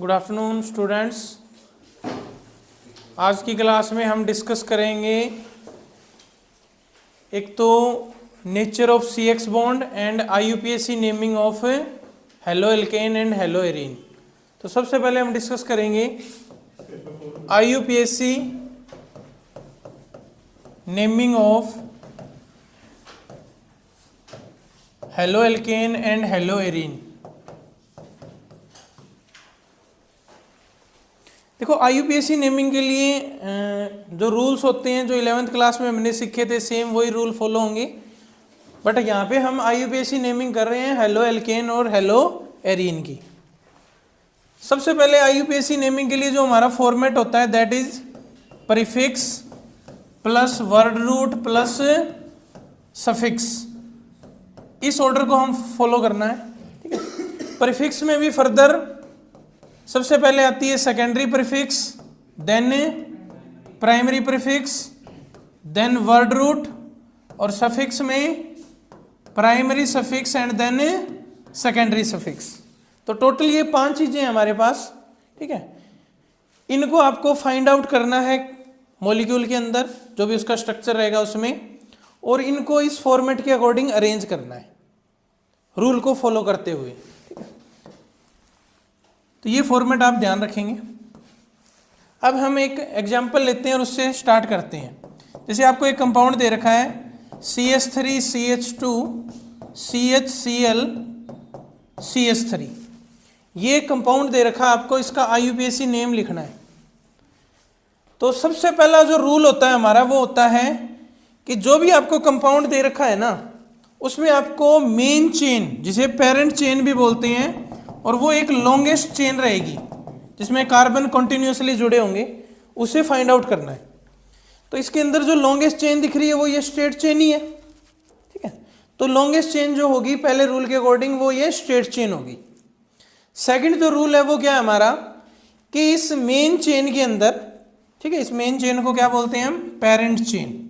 Good afternoon students. आज की class में हम डिस्कस करेंगे एक तो nature of C X bond and IUPAC naming of halo alkane and halo arene. तो सबसे पहले हम डिस्कस करेंगे IUPAC naming of halo alkane and halo arene. देखो IUPAC नेमिंग के लिए जो रूल्स होते हैं जो 11th क्लास में हमने सीखे थे सेम वही रूल फॉलो होंगे, बट यहाँ पे हम IUPAC नेमिंग कर रहे हैं हेलो एल्केन और हेलो एरीन की। सबसे पहले IUPAC नेमिंग के लिए जो हमारा फॉर्मेट होता है that is prefix plus word root plus suffix. इस ऑर्डर को हम फॉलो करना है, ठीक है। प्रीफिक्स में भी फर्दर सबसे पहले आती है secondary prefix, then primary prefix, then word root, और सफिक्स में primary suffix and then secondary suffix. तो टोटल ये 5 चीजें हैं हमारे पास, ठीक है। इनको आपको फाइंड आउट करना है मॉलिक्यूल के अंदर जो भी उसका स्ट्रक्चर रहेगा उसमें, और इनको इस फॉर्मेट के अकॉर्डिंग अरेंज करना है रूल को फॉलो करते हुए, ठीक है। तो ये फॉर्मेट आप ध्यान रखेंगे। अब हम एक एग्जांपल लेते हैं और उससे स्टार्ट करते हैं। जैसे आपको एक कंपाउंड दे रखा है CH3CH2 CHCl CH3। ये कंपाउंड दे रखा है आपको, इसका IUPAC नेम लिखना है। तो सबसे पहला जो रूल होता है हमारा वो होता है कि जो भी आपको कंपाउंड दे रखा है ना उसमें आपको मेन चेन जिसे पेरेंट चेन भी बोलते हैं, और वो एक लॉन्गेस्ट चेन रहेगी जिसमें कार्बन कॉन्टिन्यूसली जुड़े होंगे, उसे फाइंड आउट करना है। तो इसके अंदर जो लॉन्गेस्ट चेन दिख रही है वो ये स्ट्रेट चेन ही है, ठीक है। तो लॉन्गेस्ट चेन जो होगी पहले रूल के अकॉर्डिंग वो ये स्ट्रेट चेन होगी। सेकंड जो रूल है वो क्या है हमारा कि इस मेन चेन के अंदर, ठीक है, इस मेन चेन को क्या बोलते हैं हम, पेरेंट चेन।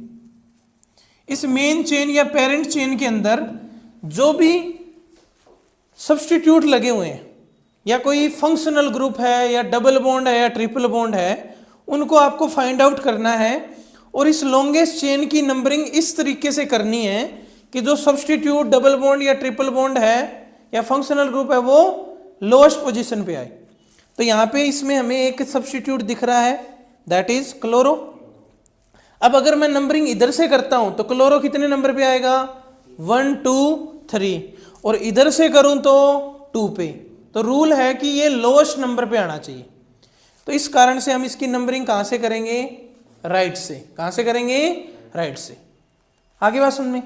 इस मेन चेन या पेरेंट चेन के अंदर जो भी सब्स्टिट्यूट लगे हुए हैं या कोई फंक्शनल ग्रुप है या डबल बॉन्ड है या ट्रिपल बॉन्ड है, उनको आपको फाइंड आउट करना है। और इस लॉन्गेस्ट चेन की नंबरिंग इस तरीके से करनी है कि जो सब्स्टिट्यूट डबल बॉन्ड या ट्रिपल बॉन्ड है या फंक्शनल ग्रुप है वो लोएस्ट पोजीशन पे आए। तो यहाँ पे इसमें हमें एक सब्स्टिट्यूट दिख रहा है दैट इज क्लोरो। अब अगर मैं नंबरिंग इधर से करता हूं तो क्लोरो कितने नंबर पे आएगा, 1 2 3, और इधर से करूं तो 2 पे। तो रूल है कि ये लोएस्ट नंबर पे आना चाहिए। तो इस कारण से हम इसकी नंबरिंग कहां से करेंगे, राइट से। कहां से करेंगे, राइट से। आगे बात सुनने।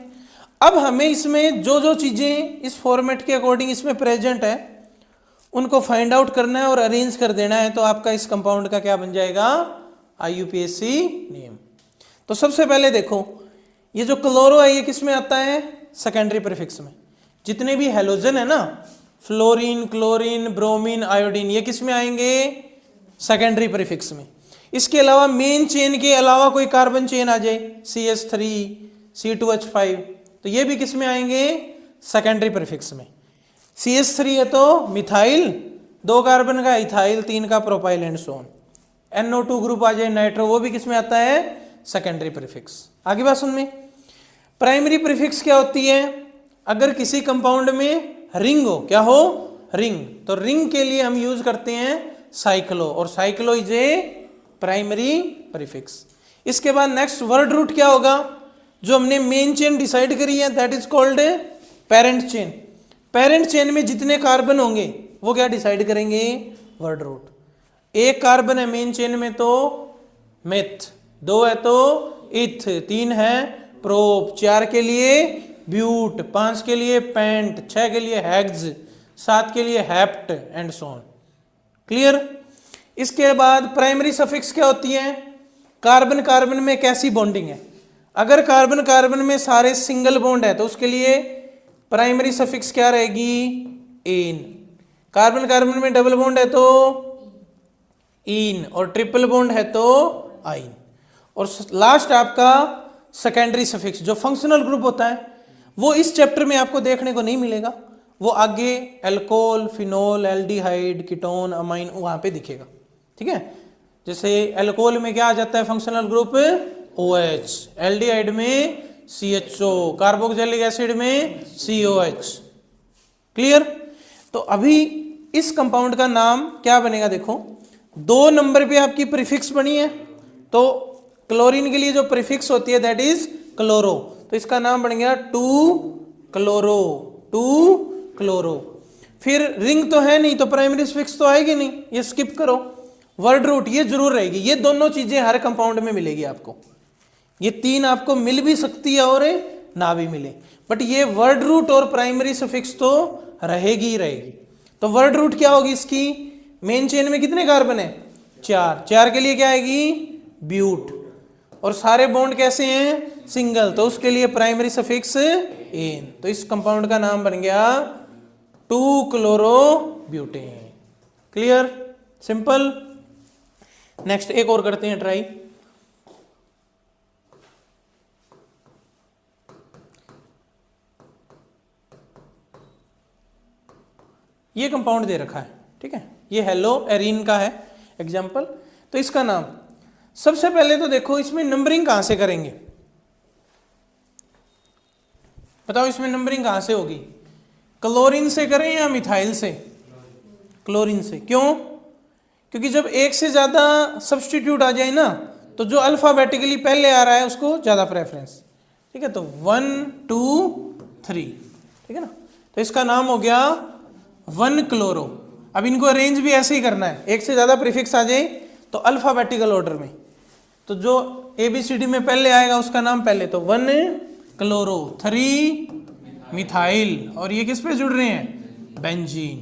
अब हमें इसमें जो जो चीजें इस फॉर्मेट के अकॉर्डिंग इसमें प्रेजेंट है उनको फाइंड आउट करना है और अरेंज कर देना है। तो आपका इस कंपाउंड का क्या बन जाएगा, IUPAC नेम। तो सबसे पहले देखो ये जो क्लोरो है ये किस में आता है, सेकेंडरी प्रीफिक्स में। जितने भी हेलोजन है ना, फ्लोरीन क्लोरीन ब्रोमीन आयोडीन, ये किस में आएंगे, सेकेंडरी प्रीफिक्स में। इसके अलावा मेन चेन के अलावा कोई कार्बन चेन आ जाए CH3 C2H5 तो ये भी किस में आएंगे, सेकेंडरी प्रीफिक्स में। CH3 है तो मिथाइल, 2 कार्बन का इथाइल, 3 का propyl and so on. NO2 group आ जाए नाइट्रो, वो भी किस में आता है, सेकेंडरी प्रीफिक्स। आगे बात सुन में। प्राइमरी प्रीफिक्स क्या होती है, अगर किसी कंपाउंड में रिंग हो, क्या हो, रिंग, तो रिंग के लिए हम यूज करते हैं साइक्लो, और cyclo is a primary prefix. इसके बाद नेक्स्ट वर्ड रूट क्या होगा, जो हमने मेन चेन डिसाइड करी है that is called parent chain. Parent chain में जितने कार्बन होंगे वो क्या डिसाइड करेंगे, वर्ड रूट। 1 कार्बन है मेन चेन में तो मेथ, 2 है तो इथ, 3 है प्रोप, 4 के लिए ब्यूट, 5 के लिए पेंट, 6 के लिए हेक्स, 7 के लिए hept and so on. Clear. इसके बाद प्राइमरी सफिक्स क्या होती है, कार्बन कार्बन में कैसी बॉन्डिंग है। अगर कार्बन कार्बन में सारे सिंगल बॉन्ड है तो उसके लिए प्राइमरी सफिक्स क्या रहेगी, एन। कार्बन कार्बन में डबल बॉन्ड है तो इन, और ट्रिपल बॉन्ड है तो आइन। और लास्ट आपका सेकेंडरी सफिक्स जो फंक्शनल ग्रुप होता है वो इस चैप्टर में आपको देखने को नहीं मिलेगा, वो आगे alcohol, phenol, aldehyde, ketone, amine वहां पे दिखेगा। ठीक है, जैसे एल्कोहल में क्या आ जाता है फंक्शनल ग्रुप OH, एल्डिहाइड में CHO, कार्बोक्सिलिक एसिड में COH। क्लियर? तो अभी इस कंपाउंड का नाम क्या बनेगा देखो, 2 नंबर पे आपकी प्रीफिक्स बनी है, तो क्लोरीन के लिए जो प्रीफिक्स होती है दैट इज क्लोरो, तो इसका नाम बन गया 2-क्लोरो, 2-क्लोरो। फिर रिंग तो है नहीं तो प्राइमरी सफिक्स तो आएगी नहीं, ये स्किप करो। वर्ड रूट ये जरूर रहेगी, ये दोनों चीजें हर कंपाउंड में मिलेगी आपको, ये 3 आपको मिल भी सकती है और ना भी मिले, बट ये वर्ड रूट और प्राइमरी सफिक्स तो रहेगी ही रहेगी। तो वर्ड रूट क्या होगी इसकी, मेन चेन में कितने कार्बन है 4 के लिए क्या आएगी ब्यूट, और सारे बॉन्ड कैसे हैं सिंगल, तो उसके लिए प्राइमरी सफिक्स एन, तो इस कंपाउंड का नाम बन गया 2-क्लोरोब्यूटेन। क्लियर? सिंपल। नेक्स्ट एक और करते हैं ट्राई। ये कंपाउंड दे रखा है, ठीक है, ये हेलो एरीन का है एग्जाम्पल। तो इसका नाम सबसे पहले तो देखो इसमें नंबरिंग कहां से करेंगे, बताओ इसमें नंबरिंग कहां से होगी, क्लोरीन से करें या मिथाइल से? क्लोरीन से। क्यों? क्योंकि जब एक से ज्यादा सब्स्टिट्यूट आ जाए ना तो जो अल्फाबेटिकली पहले आ रहा है उसको ज्यादा प्रेफरेंस। ठीक है, तो 1 2 3, ठीक है ना, तो इसका नाम हो गया 1-क्लोरो। अब इनको अरेंज भी ऐसे ही करना है, एक से ज्यादा प्रीफिक्स आ जाए तो अल्फाबेटिकल ऑर्डर में, तो जो ABCD में पहले आएगा उसका नाम पहले, तो 1-क्लोरो, 3 मिथाइल, और ये किस पे जुड़ रहे हैं बेंजीन।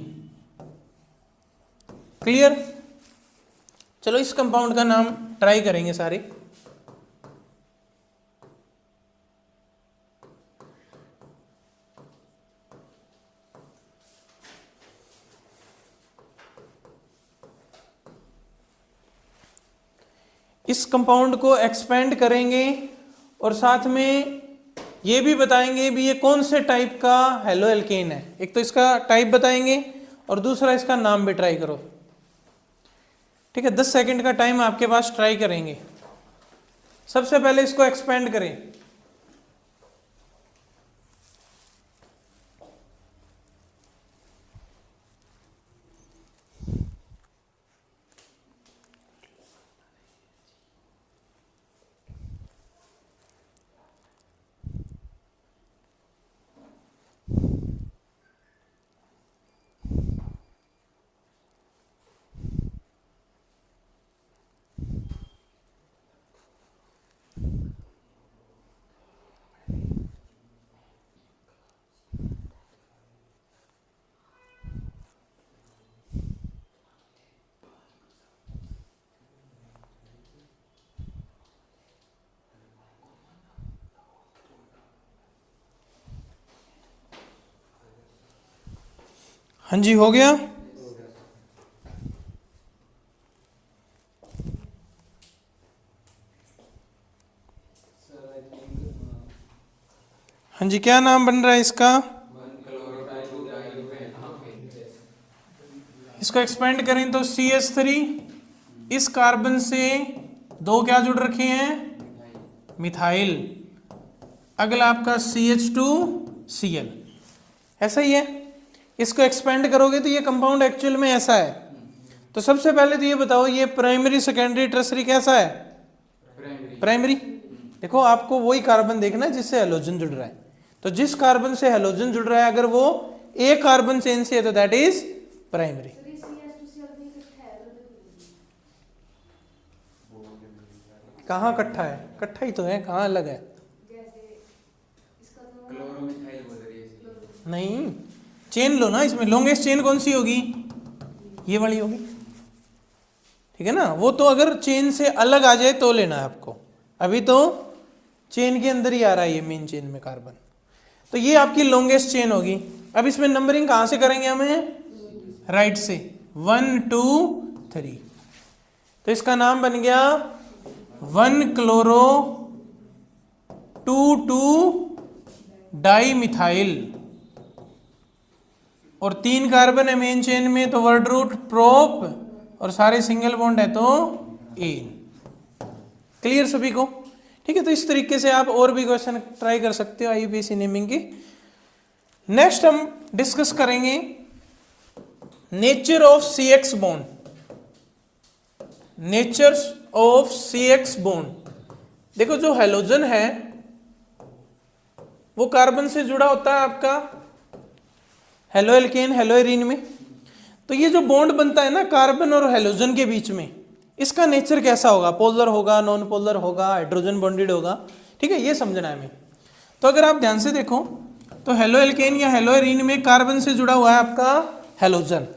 क्लियर? चलो इस कंपाउंड का नाम ट्राई करेंगे सारे। इस कंपाउंड को एक्सपेंड करेंगे और साथ में ये भी बताएंगे भी ये कौन से टाइप का हेलो एल्केन है, एक तो इसका टाइप बताएंगे और दूसरा इसका नाम भी ट्राई करो। ठीक है, 10 सेकंड का टाइम आपके पास, ट्राई करेंगे। सबसे पहले इसको एक्सपेंड करें। हाँ जी, हो गया। हाँ जी, क्या नाम बन रहा है इसका? इसको एक्सपेंड करें तो CH3, इस कार्बन से 2 क्या जुड़ रखे हैं मिथाइल, अगला आपका CH2Cl, ऐसा ही है। इसको एक्सपेंड करोगे तो ये कंपाउंड एक्चुअल में ऐसा है। तो सबसे पहले तो ये बताओ ये प्राइमरी, सेकेंडरी, टर्सरी कैसा है? प्राइमरी। देखो आपको वही कार्बन देखना है जिससे हेलोजन जुड़ रहा है, तो जिस कार्बन से हेलोजन जुड़ रहा है अगर वो एक कार्बन चेन से है तो दैट इज प्राइमरी। कहाँ इकट्ठा है? इकट्ठा ही तो है, कहाँ अलग है? नहीं, चेन लो ना, इसमें लॉन्गेस्ट चेन कौन सी होगी? ये वाली होगी, ठीक है ना। वो तो अगर चेन से अलग आ जाए तो लेना है आपको, अभी तो चेन के अंदर ही आ रहा है ये मेन चेन में कार्बन, तो ये आपकी लॉन्गेस्ट चेन होगी। अब इसमें नंबरिंग कहाँ से करेंगे हमें? राइट से, 1 2 3, तो इसका नाम बन गया 1-क्लोरो 2 2 डाई मिथाइल। और 3 कार्बन है मेन चेन में तो वर्ड रूट प्रोप और सारे सिंगल बॉन्ड है तो एन। क्लियर सभी को? ठीक है, तो इस तरीके से आप और भी क्वेश्चन ट्राई कर सकते हो आईयूपीएसी नेमिंग की। नेक्स्ट हम डिस्कस करेंगे nature of CX bond. Nature of CX bond, देखो जो हैलोजन है वो कार्बन से जुड़ा होता है आपका हेलो एल्केन हेलो एरीन में। तो ये जो बॉन्ड बनता है ना कार्बन और हैलोजन के बीच में, इसका नेचर कैसा होगा? पोलर होगा, नॉन पोलर होगा, हाइड्रोजन बॉन्डेड होगा? ठीक है, ये समझना है हमें। तो अगर आप ध्यान से देखो तो हेलो एल्केन या हेलो एरीन में कार्बन से जुड़ा हुआ है आपका हैलोजन।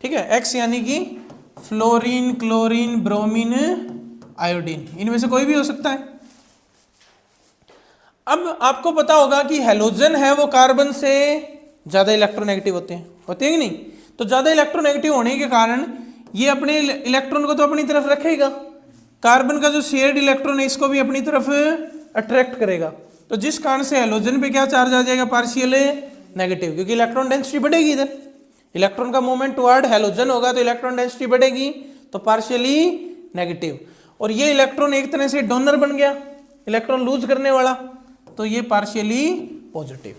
ठीक है, X यानी कि फ्लोरीन, क्लोरीन, ब्रोमीन, आयोडीन, इनमें से कोई भी हो सकता है। अब आपको पता होगा कि हैलोजन है वो कार्बन से ज्यादा इलेक्ट्रोनेगेटिव होते हैं कि नहीं? तो ज्यादा इलेक्ट्रोनेगेटिव होने के कारण ये अपने इलेक्ट्रॉन को तो अपनी तरफ रखेगा, कार्बन का जो शेयर्ड इलेक्ट्रॉन है इसको भी अपनी तरफ अट्रैक्ट करेगा। तो जिस कारण से हैलोजन पे क्या चार्ज आ जाएगा? पार्शियल नेगेटिव, क्योंकि इलेक्ट्रॉन डेंसिटी बढ़ेगी। इधर इलेक्ट्रॉन का मूवमेंट टुवर्ड हैलोजन होगा तो इलेक्ट्रॉन डेंसिटी बढ़ेगी, तो पार्शियली नेगेटिव। और ये इलेक्ट्रॉन एक तरह से डोनर बन गया, इलेक्ट्रॉन लूज करने वाला, तो ये पार्शियली पॉजिटिव।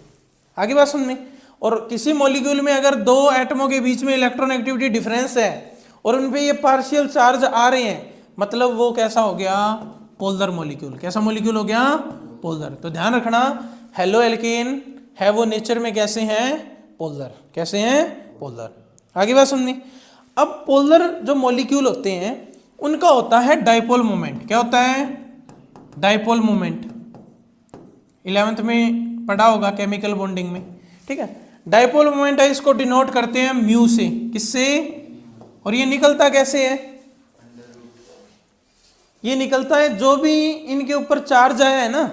आगे बात सुनने। और किसी मॉलिक्यूल में अगर दो एटमों के बीच में इलेक्ट्रॉनेगेटिविटी डिफरेंस है और उन पे ये पार्शियल चार्ज आ रहे हैं, मतलब वो कैसा हो गया? Polar molecule. कैसा मॉलिक्यूल हो गया? पोलर। तो ध्यान रखना, हेलो एल्केन है वो नेचर में कैसे हैं? पोलर। कैसे हैं? पोलर। आगे बात सुननी। अब पोलर जो मॉलिक्यूल होते हैं उनका होता है डाइपोल मोमेंट। क्या होता है? Dipole moment. 11th में पढ़ा होगा केमिकल बॉन्डिंग में। ठीक है, डाइपोल मोमेंट है, इसको डिनोट करते हैं म्यू से। किससे? और ये निकलता कैसे है? ये निकलता है जो भी इनके ऊपर चार्ज आया है ना,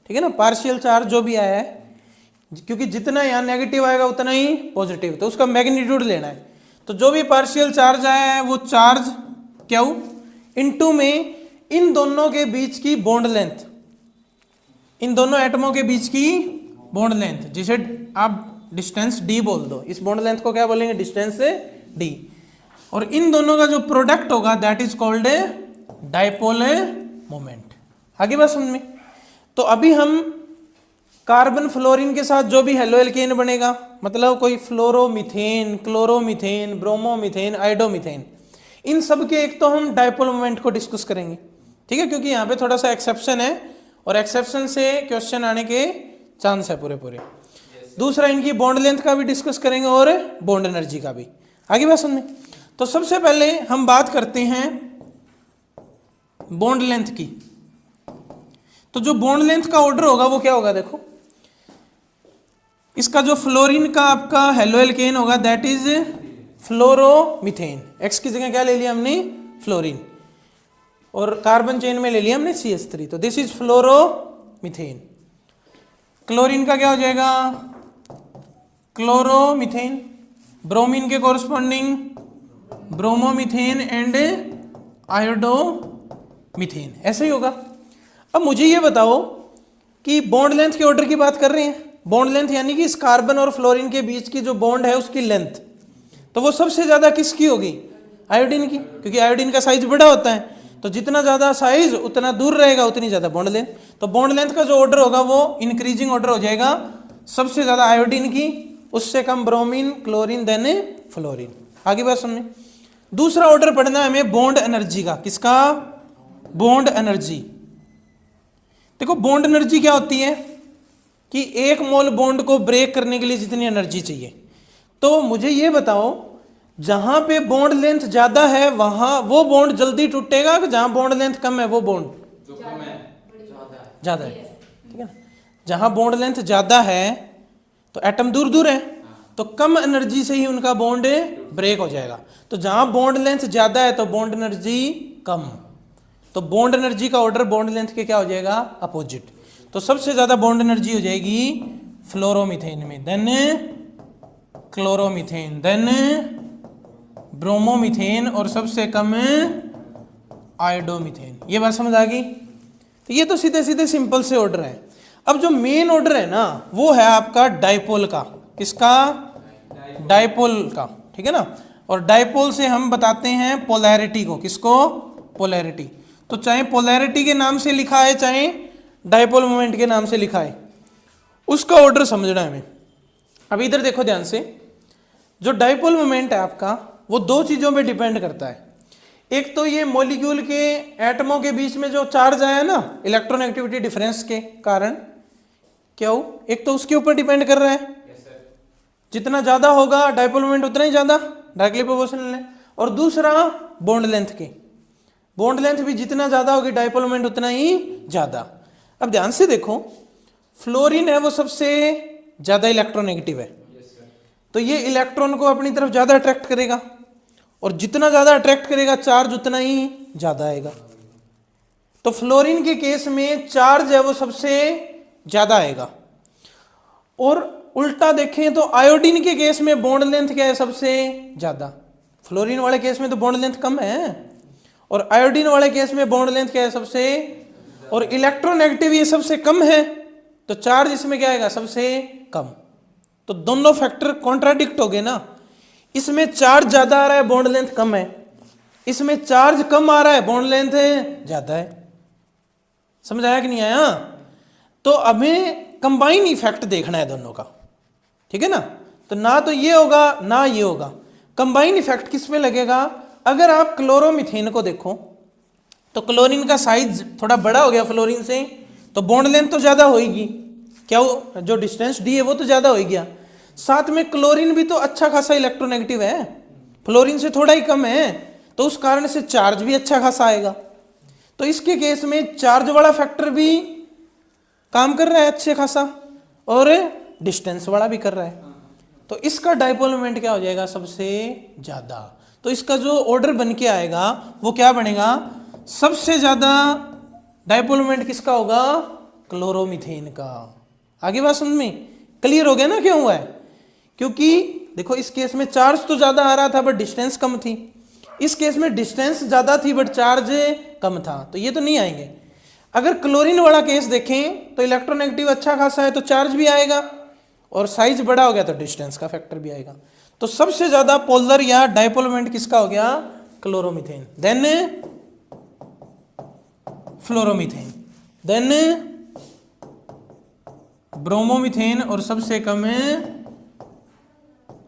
ठीक है ना, पार्शियल चार्ज जो भी आया है, क्योंकि जितना यहाँ नेगेटिव आएगा उतना ही पॉजिटिव, तो उसका मैग्नीट्यूड लेना है। तो जो भी पार्शियल चार्ज आया है वो चार्ज क्या हो इनटू में इन दोनों के बीच की बॉन्ड लेंथ, इन दोनों एटमों के बीच की बॉन्ड लेंथ, जिसे आप डिस्टेंस d बोल दो। इस बॉन्ड लेंथ को क्या बोलेंगे? Distance d। और इन दोनों का जो प्रोडक्ट होगा that is called dipole moment. आगे बात समझ में। तो अभी हम कार्बन फ्लोरीन के साथ जो भी हेलो एल्केन बनेगा, मतलब कोई फ्लोरोमीथेन, क्लोरोमीथेन, ब्रोमोमीथेन, आइडोमीथेन, इन सब के एक तो हम डाइपोल मोमेंट को डिस्कस करेंगे। ठीक है, क्योंकि यहाँ पे थोड़ा सा एक्सेप्शन है और एक्सेप्शन से क्वेश्चन आने के चांस है पूरे पूरे। दूसरा इनकी बॉन्ड लेंथ का भी डिस्कस करेंगे और बॉन्ड एनर्जी का भी। आगे बात समझ। तो सबसे पहले हम बात करते हैं बॉन्ड लेंथ की। तो जो बॉन्ड लेंथ का ऑर्डर होगा वो क्या होगा? देखो, इसका जो फ्लोरीन का आपका हेलो एल्केन होगा दैट इज फ्लोरोमीथेन। एक्स की जगह क्या ले लिया हमने? फ्लोरीन। और कार्बन चेन में ले लिया हमने CH3, तो दिस इज फ्लोरोमीथेन। क्लोरीन का क्या हो जाएगा? क्लोरोमीथेन। ब्रोमीन के कोरस्पॉन्डिंग ब्रोमोमीथेन एंड आयोडोमीथेन, ऐसे ही होगा। अब मुझे ये बताओ कि बॉन्ड लेंथ के ऑर्डर की बात कर रहे हैं। बॉन्ड लेंथ यानी कि इस कार्बन और फ्लोरीन के बीच की जो बॉन्ड है उसकी लेंथ, तो वो सबसे ज्यादा किसकी होगी? आयोडीन की, क्योंकि आयोडीन का साइज बड़ा होता है, तो जितना ज्यादा साइज उतना दूर रहेगा उतनी ज्यादा बॉन्ड लेंथ। तो बॉन्ड लेंथ का जो ऑर्डर होगा वो इंक्रीजिंग ऑर्डर हो जाएगा, सबसे ज्यादा आयोडीन की, उससे कम ब्रोमीन, क्लोरीन, देन फ्लोरीन। आगे बात सुनने। दूसरा ऑर्डर पढ़ना है हमें बॉन्ड एनर्जी का। किसका? Bond energy. देखो बॉन्ड एनर्जी क्या होती है कि एक मोल बॉन्ड को ब्रेक करने के लिए जितनी एनर्जी चाहिए। तो मुझे ये बताओ, जहां पे बॉन्ड लेंथ ज्यादा है वहां वो बॉन्ड जल्दी टूटेगा कि जहां बॉन्ड लेंथ कम है वो बॉन्ड ज्यादा है? ठीक है ना, जहां बॉन्ड लेंथ ज्यादा है तो एटम दूर दूर है, तो कम एनर्जी से ही उनका बॉन्ड ब्रेक हो जाएगा। तो जहां बॉन्ड लेंथ ज्यादा है तो बॉन्ड एनर्जी कम, तो बॉन्ड एनर्जी का ऑर्डर बॉन्ड लेंथ के क्या हो जाएगा? अपोजिट। तो सबसे ज्यादा बॉन्ड एनर्जी हो जाएगी फ्लोरोमीथेन में, देन क्लोरोमीथेन, देन ब्रोमोमीथेन, और सबसे कम आयोडोमीथेन। ये बात समझ आ गई? तो ये तो सीधे सीधे सिंपल से ऑर्डर है। अब जो मेन ऑर्डर है ना वो है आपका डाइपोल का। किसका? डाइपोल का, ठीक है ना। और डाइपोल से हम बताते हैं पोलैरिटी को, किसको, पोलैरिटी। तो चाहे पोलैरिटी के नाम से लिखा है चाहे डाइपोल मोमेंट के नाम से लिखा है, उसका ऑर्डर समझना है हमें। अब इधर देखो ध्यान से, जो डाइपोल मोमेंट है आपका वो दो चीजों पे डिपेंड करता है। एक तो ये मॉलिक्यूल के एटमों के बीच में जो चार्ज आया ना इलेक्ट्रोनेगेटिविटी डिफरेंस के कारण, क्या हो, एक तो उसके ऊपर डिपेंड कर रहा है, जितना ज्यादा होगा डाइपोल मोमेंट उतना ही ज्यादा, डायरेक्टली प्रोपोर्शनल है। और दूसरा बॉन्ड लेंथ के, बॉन्ड लेंथ भी जितना ज्यादा होगी डाइपोल मोमेंट उतना ही ज्यादा। अब ध्यान से देखो, फ्लोरीन है वो सबसे ज्यादा इलेक्ट्रोनेगेटिव है, तो ये इलेक्ट्रॉन को अपनी तरफ ज्यादा अट्रैक्ट करेगा, और जितना ज्यादा अट्रैक्ट करेगा चार्ज उतना ही ज्यादा आएगा। तो फ्लोरीन के केस में चार्ज है वो सबसे ज्यादा आएगा। और उल्टा देखें तो आयोडीन के केस में बॉन्ड लेंथ क्या है, सबसे ज्यादा। फ्लोरीन वाले केस में तो बॉन्ड लेंथ कम है, और आयोडीन वाले केस में बॉन्ड लेंथ क्या है, सबसे, और इलेक्ट्रोनेगेटिव ये सबसे कम है, तो चार्ज इसमें क्या आएगा, सबसे कम। तो दोनों फैक्टर कॉन्ट्राडिक्ट हो गए ना। इसमें चार्ज ज्यादा आ रहा है, बॉन्ड लेंथ कम है, इसमें चार्ज कम आ रहा है, बॉन्ड लेंथ ज्यादा है। समझ आया कि नहीं आया? तो हमें कंबाइन इफेक्ट देखना है दोनों का, ठीक है ना। तो ना तो ये होगा ना ये होगा, कंबाइन इफेक्ट किस में लगेगा। अगर आप क्लोरोमीथेन को देखो तो क्लोरीन का साइज थोड़ा बड़ा हो गया फ्लोरीन से, तो बॉन्ड लेंथ तो ज्यादा होगी, क्या हो, जो डिस्टेंस डी है वो तो ज्यादा हो गया। साथ में क्लोरीन भी तो अच्छा खासा इलेक्ट्रोनेगेटिव है, फ्लोरीन से थोड़ा ही कम है, तो उस कारण से चार्ज भी अच्छा खासा आएगा। तो इसके केस में चार्ज वाला फैक्टर भी काम कर रहा है अच्छे खासा, और डिस्टेंस वाला भी कर रहा है, तो इसका डाइपोल मोमेंट क्या हो जाएगा, सबसे ज्यादा। तो इसका जो ऑर्डर बन के आएगा वो क्या बनेगा, सबसे ज्यादा डाइपोल मोमेंट किसका होगा, क्लोरोमीथेन का। आगे बात समझ में क्लियर हो गया ना, क्यों हुआ है, क्योंकि देखो इस केस में चार्ज तो ज्यादा आ रहा था बट डिस्टेंस कम थी, इस केस में डिस्टेंस ज्यादा थी बट चार्ज कम था, तो ये तो नहीं आएंगे। अगर क्लोरीन वाला केस देखें तो इलेक्ट्रोनेगेटिव अच्छा खासा है तो चार्ज भी आएगा, और साइज बड़ा हो गया तो डिस्टेंस का फैक्टर भी आएगा। तो सबसे ज्यादा पोलर या डाइपोल मोमेंट किसका हो गया, chloromethane, then fluoromethane, then bromomethane, और सबसे कम है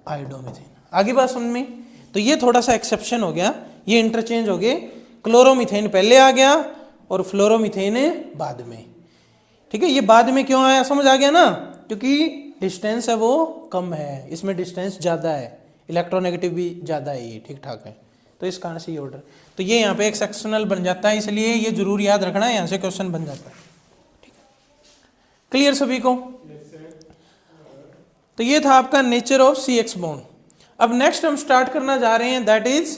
आयोडोमीथेन। आगे बात समझ में। तो ये थोड़ा सा एक्सेप्शन हो गया, ये इंटरचेंज हो गए, क्लोरोमीथेन पहले आ गया और फ्लोरोमीथेन बाद में, ठीक है। ये बाद में क्यों आया, समझ आ गया ना, क्योंकि डिस्टेंस है वो कम है, इसमें डिस्टेंस ज्यादा है, इलेक्ट्रोनेगेटिव भी ज्यादा है, ये ठीक ठाक है, तो इस कारण से ये ऑर्डर। तो ये यहाँ पे एक्सेप्शनल बन जाता है, इसलिए ये जरूर याद रखना है, यहाँ से क्वेश्चन बन जाता है, ठीक है। क्लियर सभी को? तो ये था आपका नेचर ऑफ CX बॉन्ड। अब नेक्स्ट हम स्टार्ट करना जा रहे हैं, that is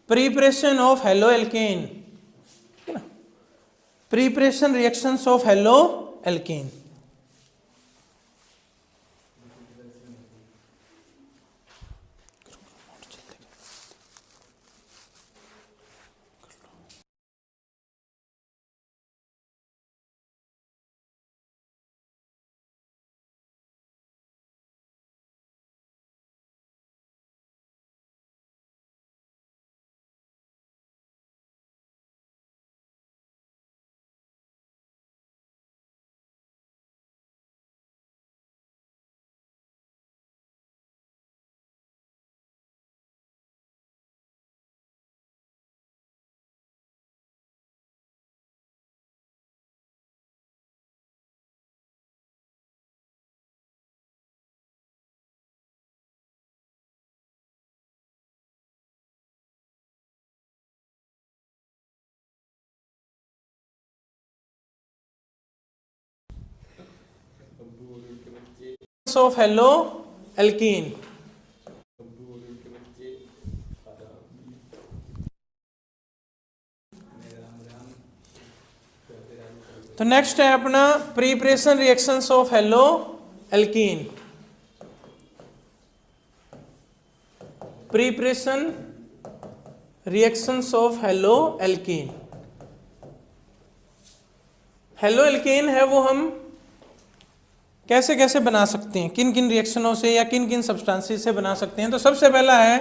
preparation of halo alkene, ठीक है ना, preparation reactions of halo alkene. Of hello alkene, तो नेक्स्ट है अपना preparation reactions of hello alkene. Preparation reactions of hello alkene. Halo alkane है वो हम कैसे कैसे बना सकते हैं, किन किन रिएक्शनों से या किन किन सब्सटेंसेस से बना सकते हैं। तो सबसे पहला है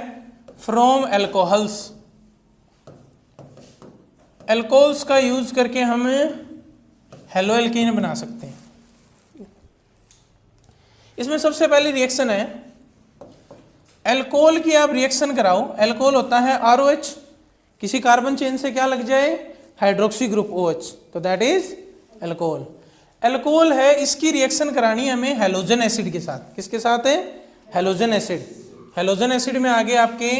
फ्रॉम एल्कोहल्स। एल्कोहल्स का यूज करके हम हेलोएल्कीन बना सकते हैं। इसमें सबसे पहली रिएक्शन है एल्कोहल की, आप रिएक्शन कराओ। एल्कोहल होता है ROH, किसी कार्बन चेन से क्या लग जाए, हाइड्रोक्सी ग्रुप OH, तो दैट इज एल्कोहल। एल्कोहल है, इसकी रिएक्शन करानी है हमें हेलोजन एसिड के साथ। किसके साथ है, हेलोजन एसिड। हेलोजन एसिड में आगे आपके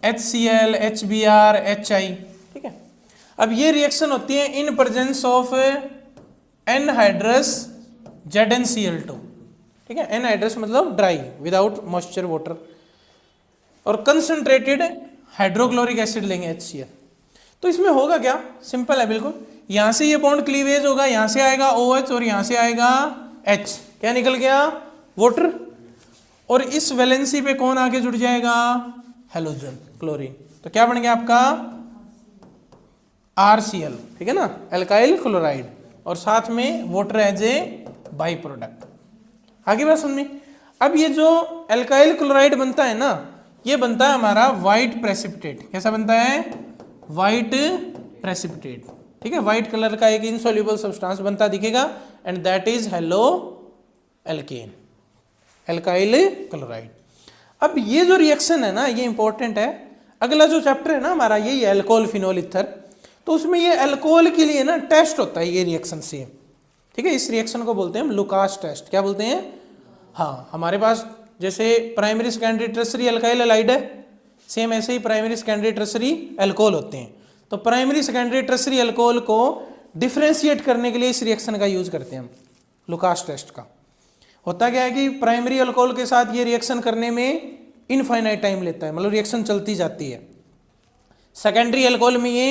HCl, HBr, HI, ठीक है। अब ये रिएक्शन होती है in presence of anhydrous ZnCl2, ठीक है। एनहाइड्रस मतलब ड्राई, विदाउट मॉइस्चर वाटर, और कंसंट्रेटेड हाइड्रोक्लोरिक एसिड लेंगे HCl। तो इसमें होगा क्या, सिंपल है बिल्कुल। यहां से ये बॉन्ड क्लीवेज होगा, यहां से आएगा OH और यहां से आएगा H, क्या निकल गया, वाटर। और इस वैलेंसी पे कौन आके जुड़ जाएगा, हेलोजन, क्लोरीन। तो क्या बन गया आपका RCl, ठीक है ना, एल्काइल क्लोराइड, और साथ में water as a by product. आगे बात समझ में। अब ये जो एल्काइल क्लोराइड बनता है ना, ये बनता है हमारा व्हाइट प्रेसिपिटेट। कैसा बनता है, व्हाइट प्रेसिपिटेट, ठीक है। व्हाइट कलर का एक इनसॉल्युबल सब्सटेंस बनता दिखेगा, and that is halo alkane, alkyl chloride. अब ये जो रिएक्शन है ना, ये इंपॉर्टेंट है। अगला जो चैप्टर है ना हमारा, यही अल्कोहल फिनोल ईथर, तो उसमें ये अल्कोहल के लिए ना टेस्ट होता है, ये रिएक्शन से, ठीक है। इस रिएक्शन को बोलते हैं हम लुकास टेस्ट। क्या बोलते हैं, हाँ, हमारे पास जैसे primary secondary tertiary alkyl halide है, सेम ऐसे ही प्राइमरी सेकेंडरी टर्सरी अल्कोहल होते हैं। तो प्राइमरी सेकेंडरी टर्सरी अल्कोहल को डिफ्रेंशिएट करने के लिए इस रिएक्शन का यूज करते हैं हम, लुकास टेस्ट का। होता क्या है कि प्राइमरी अल्कोहल के साथ ये रिएक्शन करने में इनफाइनाइट टाइम लेता है, मतलब रिएक्शन चलती जाती है। सेकेंडरी अल्कोहल में ये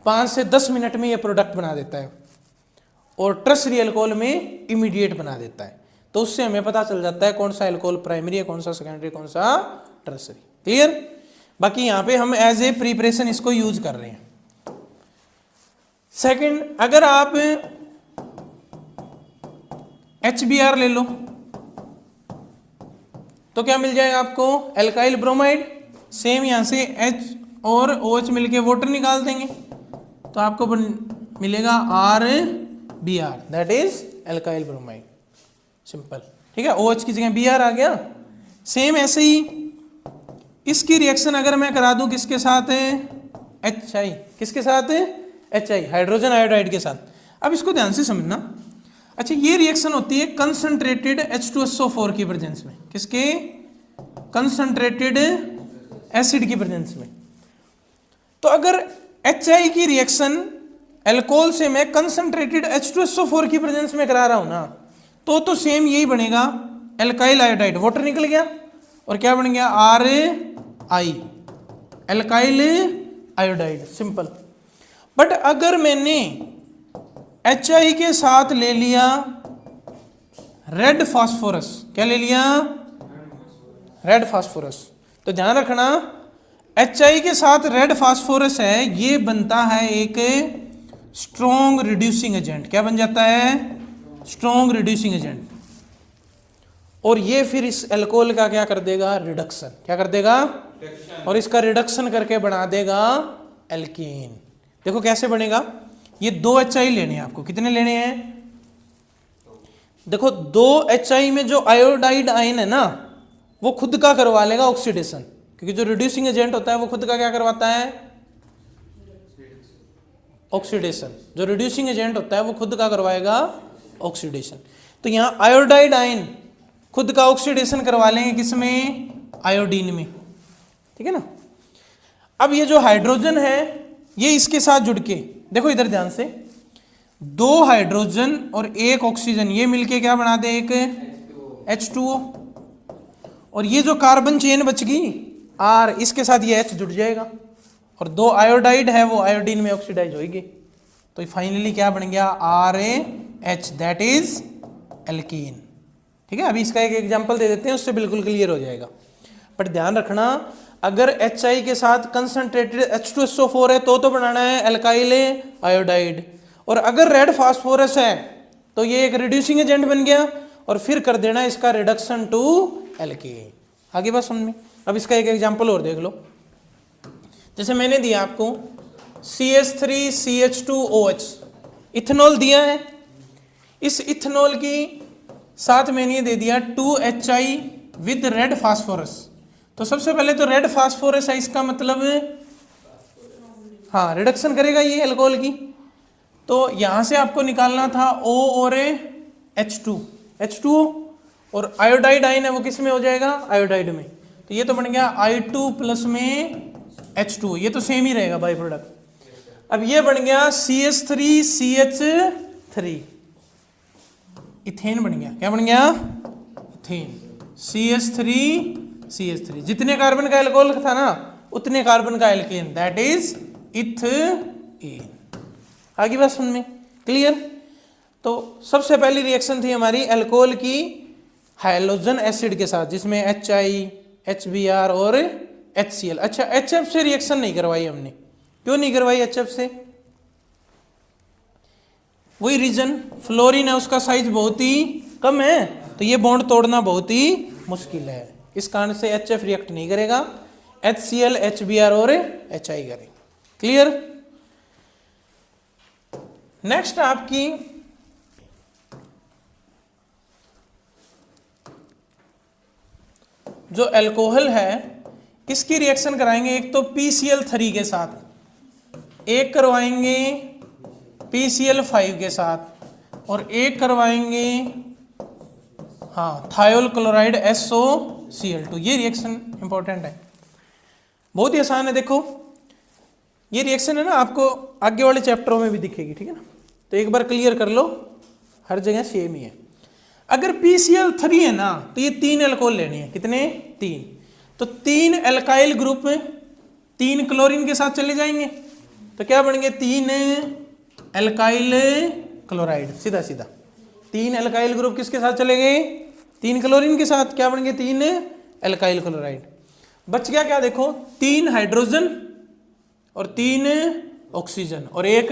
5 से 10 मिनट में ये प्रोडक्ट बना देता है, और टर्सरी अल्कोहल में इमीडिएट बना देता है। तो उससे हमें पता चल जाता है कौन सा अल्कोहल प्राइमरी है, कौन सा सेकेंडरी, कौन सा टर्सरी। क्लियर। बाकी यहाँ पे हम एज ए प्रिपरेशन इसको यूज कर रहे हैं। सेकंड, अगर आप HBr ले लो तो क्या मिल जाएगा आपको, एल्काइल ब्रोमाइड। सेम यहाँ से H और OH मिलके वाटर निकाल देंगे, तो आपको मिलेगा RBr, that is alkyl bromide. Simple, ठीक है। OH की जगह Br आ गया। सेम ऐसे ही इसकी रिएक्शन अगर मैं करा दूं किसके साथ है, HI, किसके साथ है, HI, हाइड्रोजन आयोडाइड के साथ। अब इसको ध्यान से समझना। अच्छा, ये रिएक्शन होती है कंसंट्रेटेड H2SO4 की प्रेजेंस में। किसके, कंसंट्रेटेड एसिड की प्रेजेंस में। तो अगर HI की रिएक्शन एल्कोहल से मैं कंसंट्रेटेड H2SO4 की प्रेजेंस में करा रहा हूं ना, तो सेम यही बनेगा, एल्काइल आयोडाइड, वाटर निकल गया, और क्या बन गया, RI, alkyl iodide, simple. But अगर मैंने HI के साथ ले लिया रेड फास्फोरस, क्या ले लिया, रेड फास्फोरस, तो ध्यान रखना HI के साथ रेड फास्फोरस है, ये बनता है एक स्ट्रॉन्ग रिड्यूसिंग एजेंट। क्या बन जाता है, स्ट्रॉन्ग रिड्यूसिंग एजेंट। और ये फिर इस अल्कोहल का क्या कर देगा, रिडक्शन। क्या कर देगा, और इसका रिडक्शन करके बना देगा एल्कीन। देखो कैसे बनेगा, ये 2 HI लेने हैं आपको। कितने लेने हैं, देखो 2 HI में जो आयोडाइड आयन है ना, वो खुद का करवा लेगा ऑक्सीडेशन, क्योंकि जो रिड्यूसिंग एजेंट होता है वो खुद का क्या करवाता है, ऑक्सीडेशन। जो रिड्यूसिंग एजेंट होता है वो खुद का करवाएगा ऑक्सीडेशन। तो यहाँ आयोडाइड आयन खुद का ऑक्सीडेशन करवा लेंगे, किसमें, आयोडीन में, ठीक है ना। अब ये जो हाइड्रोजन है ये इसके साथ जुड़ के, देखो इधर ध्यान से, 2 हाइड्रोजन और 1 ऑक्सीजन, ये मिलके क्या बना दे, एक H2O। और ये जो कार्बन चेन बच गई R, इसके साथ ये H जुड़ जाएगा, और 2 आयोडाइड है वो आयोडीन में ऑक्सीडाइज होगी। तो फाइनली क्या बन गया, RaH, दैट इज एल्कीन। ठीक है, अभी इसका एक एग्जांपल दे देते हैं, उससे बिल्कुल क्लियर हो जाएगा। बट ध्यान रखना, अगर HI के साथ कंसंट्रेटेड H2SO4 है तो बनाना है एल्काइल आयोडाइड, और अगर रेड फास्फोरस है तो ये एक रिड्यूसिंग एजेंट बन गया, और फिर कर देना इसका रिडक्शन टू एल्केन। आगे बात समझ में। अब इसका एक एग्जांपल और देख लो। जैसे मैंने दिया आपको CH3CH2OH इथेनॉल दिया है, इस इथेनॉल की साथ मैंने दे दिया 2HI विद रेड फास्फोरस। तो सबसे पहले तो रेड फास्फोरस है, इसका मतलब हाँ रिडक्शन करेगा ये अल्कोहल की। तो यहां से आपको निकालना था O और H2O, और आयोडाइड आयन है वो किस में हो जाएगा, आयोडाइड में। तो ये तो बन गया I2 प्लस में H2O, ये तो सेम ही रहेगा बाई प्रोडक्ट। अब ये बन गया CH3CH3, इथेन बन गया। क्या बन गया, इथेन। CH3CH3 जितने कार्बन का एल्कोहल था ना उतने कार्बन का एल्केन, दैट इज इथेन। आगे बात समझ में क्लियर। तो सबसे पहली रिएक्शन थी हमारी एल्कोहल की हाइड्रोजन एसिड के साथ, जिसमें HI, HBr और HCl। अच्छा, HF से रिएक्शन नहीं करवाई हमने। क्यों नहीं करवाई HF से? वही रीजन, फ्लोरीन है उसका साइज बहुत ही कम है, तो ये बॉन्ड तोड़ना बहुत ही मुश्किल है। इस कारण से HF रिएक्ट नहीं करेगा, HCl, HBr और HI करेगा। क्लियर। नेक्स्ट आपकी जो अल्कोहल है इसकी रिएक्शन कराएंगे, एक तो PCl3 के साथ, एक करवाएंगे PCl5 के साथ, और एक करवाएंगे हाँ थायोल क्लोराइड SOCl2। ये रिएक्शन इंपॉर्टेंट है, बहुत ही आसान है। देखो ये रिएक्शन है ना, आपको आगे वाले चैप्टरों में भी दिखेगी, ठीक है ना। तो एक बार क्लियर कर लो, हर जगह सेम ही है। अगर PCl3 है ना तो ये 3 अल्कोहल लेने हैं। कितने? 3। तो 3 एल्काइल ग्रुप में 3 क्लोरीन के साथ चले जाएंगे, तो क्या बनेंगे, 3 एल्काइल क्लोराइड। सीधा सीधा 3 एल्काइल ग्रुप किसके साथ चले गए, 3 क्लोरीन के साथ। क्या बनेंगे, 3 एल्काइल क्लोराइड। बच गया क्या, देखो 3 हाइड्रोजन और 3 ऑक्सीजन और 1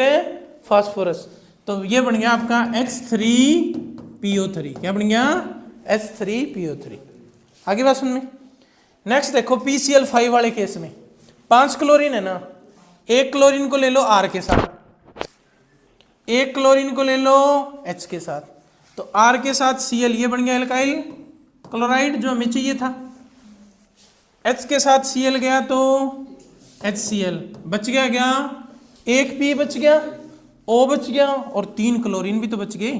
फास्फोरस। तो ये बन गया आपका H3PO3। क्या बन गया, H3PO3। आगे बात सुन में। नेक्स्ट देखो PCl5 वाले केस में 5 क्लोरीन है ना, 1 क्लोरीन को ले लो R के साथ, 1 क्लोरीन को ले लो H के साथ, तो R के साथ Cl, ये बन गया एल्काइल क्लोराइड जो हमें चाहिए था। H के साथ Cl गया तो HCl, बच गया 1 P बच गया, O बच गया, और 3 क्लोरीन भी तो बच गए,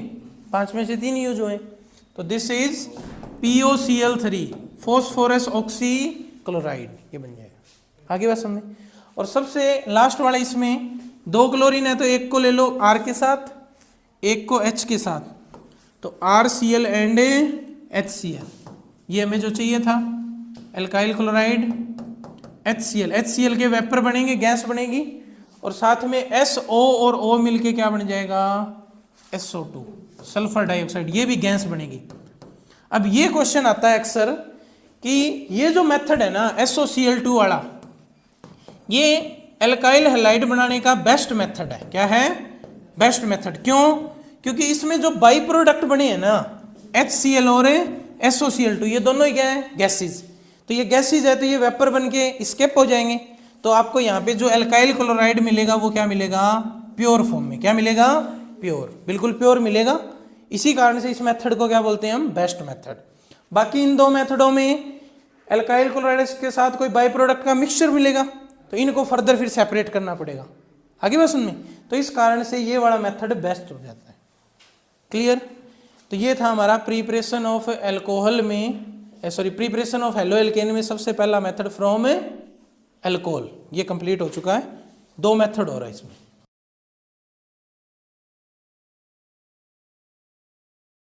5 में से 3 यूज हुए। तो this is POCl3, phosphorus oxy chloride, ये बन जाएगा। आगे बात समझे। और सबसे लास्ट वाला इसमें 2 क्लोरीन है, तो 1 को ले लो R के साथ, 1 को H के साथ, तो RCl एंड HCl, ये हमें जो चाहिए था एल्काइल क्लोराइड HCl के वेपर बनेंगे, गैस बनेगी, और साथ में SO और O मिलके क्या बन जाएगा, SO2, सल्फर डाइऑक्साइड, ये भी गैस बनेगी। अब ये क्वेश्चन आता है अक्सर कि ये जो मेथड है ना SOCl2 वाला, ये एल्काइल हैलाइड बनाने का बेस्ट मेथड है। क्या है, बेस्ट मेथड। क्यों? क्योंकि इसमें जो बाई प्रोडक्ट बने हैं ना HCl और SOCl2, ये दोनों ही क्या है, गैसेज। तो ये गैसेज है, तो ये वेपर बन के स्केप हो जाएंगे। तो आपको यहाँ पे जो एल्काइल क्लोराइड मिलेगा वो क्या मिलेगा, प्योर फॉर्म में। क्या मिलेगा, प्योर, बिल्कुल प्योर मिलेगा। इसी कारण से इस मेथड को क्या बोलते हैं हम, बेस्ट मेथड। बाकी इन 2 मेथडों में एल्काइल क्लोराइड के साथ कोई बाई प्रोडक्ट का मिक्सचर मिलेगा, तो इनको फर्दर फिर सेपरेट करना पड़ेगा। आगे बात सुन में। तो इस कारण से ये वाला मेथड बेस्ट हो जाता है। क्लियर। तो ये था हमारा प्रिपरेशन ऑफ एल्कोहल में, प्रिपरेशन ऑफ हेलो एल्केन में सबसे पहला मेथड फ्रॉम एल्कोहल, ये कंप्लीट हो चुका है। 2 मेथड हो रहा है इसमें।